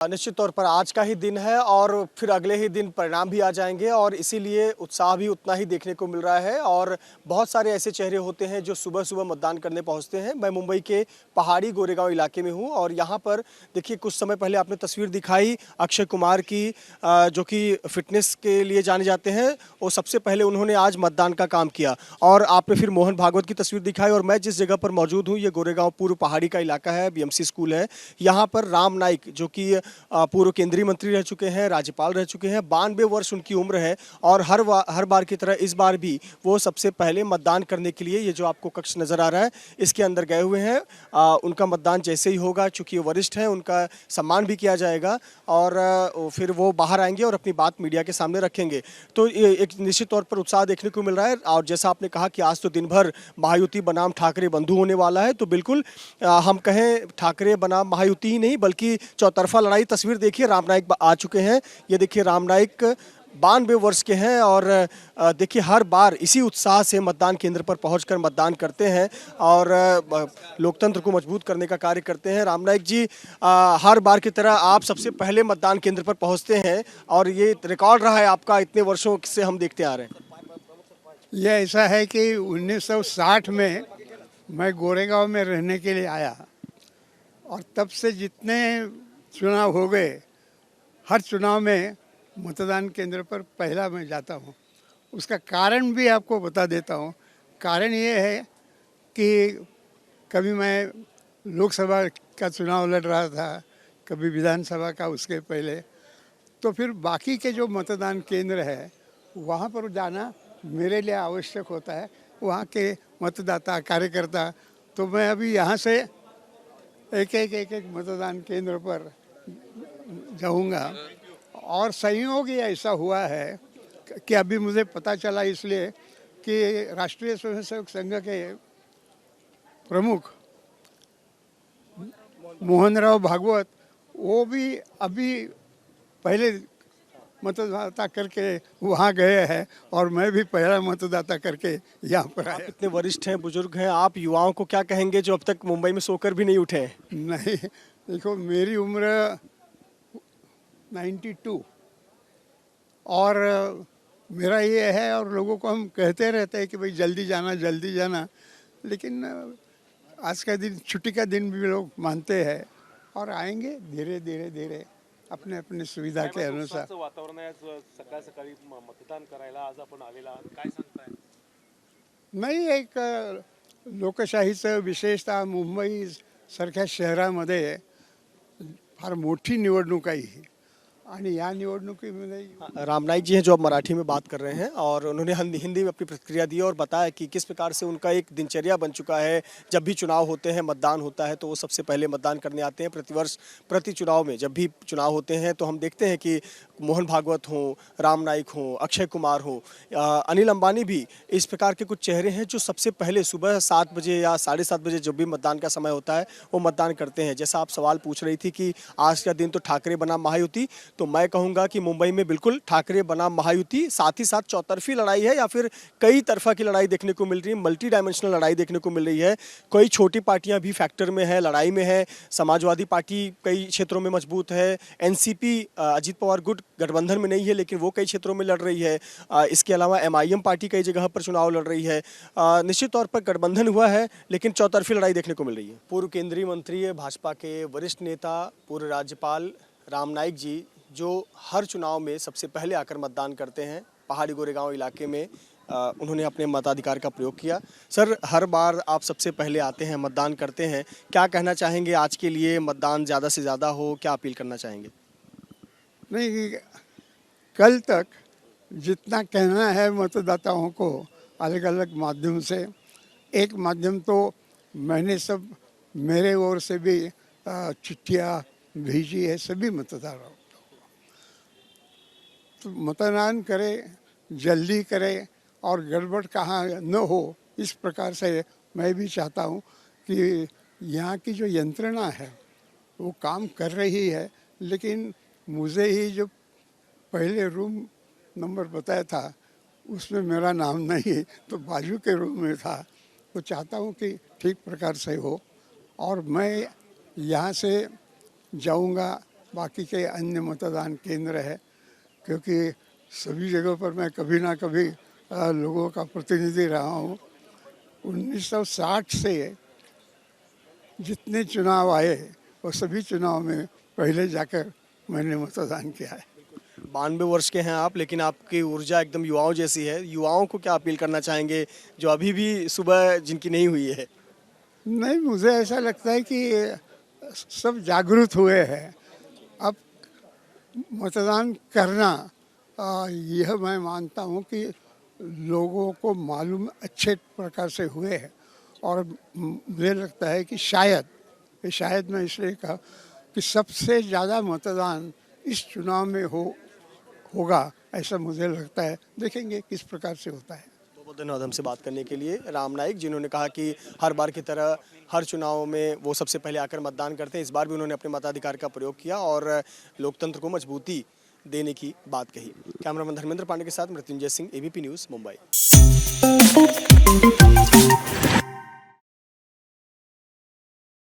निश्चित तौर पर आज का ही दिन है और फिर अगले ही दिन परिणाम भी आ जाएंगे और इसीलिए उत्साह भी उतना ही देखने को मिल रहा है और बहुत सारे ऐसे चेहरे होते हैं जो सुबह सुबह मतदान करने पहुंचते हैं। मैं मुंबई के पहाड़ी गोरेगांव इलाके में हूं और यहां पर देखिए कुछ समय पहले आपने तस्वीर दिखाई अक्षय कुमार की, जो कि फिटनेस के लिए जाने जाते हैं। वो सबसे पहले उन्होंने आज मतदान का काम किया और आपने फिर मोहन भागवत की तस्वीर दिखाई। और मैं जिस जगह पर मौजूद हूँ ये गोरेगांव पूर्व पहाड़ी का इलाका है, बीएमसी स्कूल है। यहाँ पर राम नाईक जो कि पूर्व केंद्रीय मंत्री रह चुके हैं, राज्यपाल रह चुके हैं, 92 वर्ष उनकी उम्र है और हर बार की तरह इस बार भी वो सबसे पहले मतदान करने के लिए ये जो आपको कक्ष नज़र आ रहा है इसके अंदर गए हुए हैं। उनका मतदान जैसे ही होगा, चूँकि वो वरिष्ठ हैं, उनका सम्मान भी किया जाएगा और फिर वो बाहर आएंगे और अपनी बात मीडिया के सामने रखेंगे। तो ये एक निश्चित तौर पर उत्साह देखने को मिल रहा है। और जैसा आपने कहा कि आज तो दिन भर महायुति बनाम ठाकरे बंधु होने वाला है, तो बिल्कुल हम कहें ठाकरे बनाम महायुति ही नहीं बल्कि चौतरफा लड़ाई। तस्वीर देखिए, राम नाईक आ चुके हैं। ये देखिए राम नाईक 92 वर्ष के हैं और देखिए हर बार इसी उत्साह से मतदान केंद्र पर पहुंचकर मतदान करते हैं और लोकतंत्र को मजबूत करने का कार्य करते हैं। राम नाईक जी, हर बार की तरह आप सबसे पहले मतदान केंद्र पर पहुंचते हैं और ये रिकॉर्ड रहा है आपका, इतने वर्षों से हम देखते आ रहे हैं। यह ऐसा है कि 1960 में मैं गोरेगांव में रहने के लिए आया और तब से जितने चुनाव हो गए, हर चुनाव में मतदान केंद्र पर पहला मैं जाता हूँ। उसका कारण भी आपको बता देता हूँ। कारण ये है कि कभी मैं लोकसभा का चुनाव लड़ रहा था, कभी विधानसभा का उसके पहले, तो फिर बाकी के जो मतदान केंद्र है वहाँ पर जाना मेरे लिए आवश्यक होता है। वहाँ के मतदाता कार्यकर्ता, तो मैं अभी यहाँ से एक मतदान केंद्र पर जाऊँगा। और संयोग ही ऐसा हुआ है कि अभी मुझे पता चला इसलिए कि राष्ट्रीय स्वयंसेवक संघ के प्रमुख मोहनराव भागवत वो भी अभी पहले मतदाता करके वहाँ गए हैं और मैं भी पहला मतदाता करके यहाँ पर आया। इतने वरिष्ठ हैं, बुजुर्ग हैं, आप युवाओं को क्या कहेंगे जो अब तक मुंबई में सोकर भी नहीं उठे हैं? नहीं, देखो मेरी उम्र 92 और मेरा ये है, और लोगों को हम कहते रहते हैं कि भाई जल्दी जाना, लेकिन आज का दिन छुट्टी का दिन भी लोग मानते हैं और आएंगे धीरे अपने अपने सुविधा के अनुसार। वातावरण आहे, सकाळ सकाळी मतदान करायला आज आपण आलेला आहात, काय सांगताय? नाही, एक लोकशाहीचं विशेषतः मुंबई सारख्या शहरामध्ये फार मोठी निवडणूक आहे ही आणि या निवडणुकीमध्ये राम नाईक जी हैं जो अब मराठी में बात कर रहे हैं और उन्होंने हिंदी में अपनी प्रतिक्रिया दी और बताया कि किस प्रकार से उनका एक दिनचर्या बन चुका है। जब भी चुनाव होते हैं, मतदान होता है तो वो सबसे पहले मतदान करने आते हैं। प्रतिवर्ष प्रति चुनाव में जब भी चुनाव होते हैं तो हम देखते हैं कि मोहन भागवत हों, राम नाईक हों, अक्षय कुमार हों, अनिल अंबानी भी, इस प्रकार के कुछ चेहरे हैं जो सबसे पहले सुबह 7 बजे या 7:30 बजे जब भी मतदान का समय होता है वो मतदान करते हैं। जैसा आप सवाल पूछ रही थी कि आज का दिन तो ठाकरे बनाम महायुति, तो मैं कहूँगा कि मुंबई में बिल्कुल ठाकरे बनाम महायुति, साथ ही साथ चौतरफी लड़ाई है या फिर कई तरफा की लड़ाई देखने को मिल रही है, मल्टी डायमेंशनल लड़ाई देखने को मिल रही है। कई छोटी पार्टियां भी फैक्टर में है, लड़ाई में है। समाजवादी पार्टी कई क्षेत्रों में मजबूत है, एनसीपी अजीत पवार गुट गठबंधन में नहीं है लेकिन वो कई क्षेत्रों में लड़ रही है। इसके अलावा एमआईएम पार्टी कई जगह पर चुनाव लड़ रही है। निश्चित तौर पर गठबंधन हुआ है लेकिन चौतरफी लड़ाई देखने को मिल रही है। पूर्व केंद्रीय मंत्री, भाजपा के वरिष्ठ नेता, पूर्व राज्यपाल राम नाईक जी जो हर चुनाव में सबसे पहले आकर मतदान करते हैं, पहाड़ी गोरेगांव इलाके में उन्होंने अपने मताधिकार का प्रयोग किया। सर, हर बार आप सबसे पहले आते हैं, मतदान करते हैं, क्या कहना चाहेंगे आज के लिए? मतदान ज़्यादा से ज़्यादा हो, क्या अपील करना चाहेंगे? नहीं, कल तक जितना कहना है मतदाताओं को अलग अलग माध्यम से, एक माध्यम तो मैंने सब मेरे ओर से भी चिट्ठियाँ भेजी है सभी मतदाताओं को, तो मतदान करें, जल्दी करें और गड़बड़ कहाँ न हो, इस प्रकार से मैं भी चाहता हूँ कि यहाँ की जो यंत्रणा है वो काम कर रही है। लेकिन मुझे ही जो पहले रूम नंबर बताया था उसमें मेरा नाम नहीं, तो बाजू के रूम में था, तो चाहता हूँ कि ठीक प्रकार से हो और मैं यहाँ से जाऊँगा बाकी के अन्य मतदान केंद्र है, क्योंकि सभी जगहों पर मैं कभी ना कभी लोगों का प्रतिनिधि रहा हूँ। 1960 से जितने चुनाव आए वो सभी चुनाव में पहले जाकर मैंने मतदान किया है। 92 वर्ष के हैं आप, लेकिन आपकी ऊर्जा एकदम युवाओं जैसी है। युवाओं को क्या अपील करना चाहेंगे जो अभी भी सुबह जिनकी नहीं हुई है? नहीं, मुझे ऐसा लगता है कि सब जागरूक हुए हैं। अब मतदान करना यह मैं मानता हूँ कि लोगों को मालूम अच्छे प्रकार से हुए हैं, और मुझे लगता है कि शायद मैं इसलिए कहा कि सबसे ज़्यादा मतदान इस चुनाव में होगा, ऐसा मुझे लगता है। देखेंगे किस प्रकार से होता है। बहुत बहुत धन्यवाद हमसे बात करने के लिए। राम नाईक, जिन्होंने कहा कि हर बार की तरह हर चुनाव में वो सबसे पहले आकर मतदान करते हैं, इस बार भी उन्होंने अपने मताधिकार का प्रयोग किया और लोकतंत्र को मजबूती देने की बात कही। कैमरामैन धर्मेंद्र पांडे के साथ मृत्युंजय सिंह, एबीपी न्यूज़, मुंबई।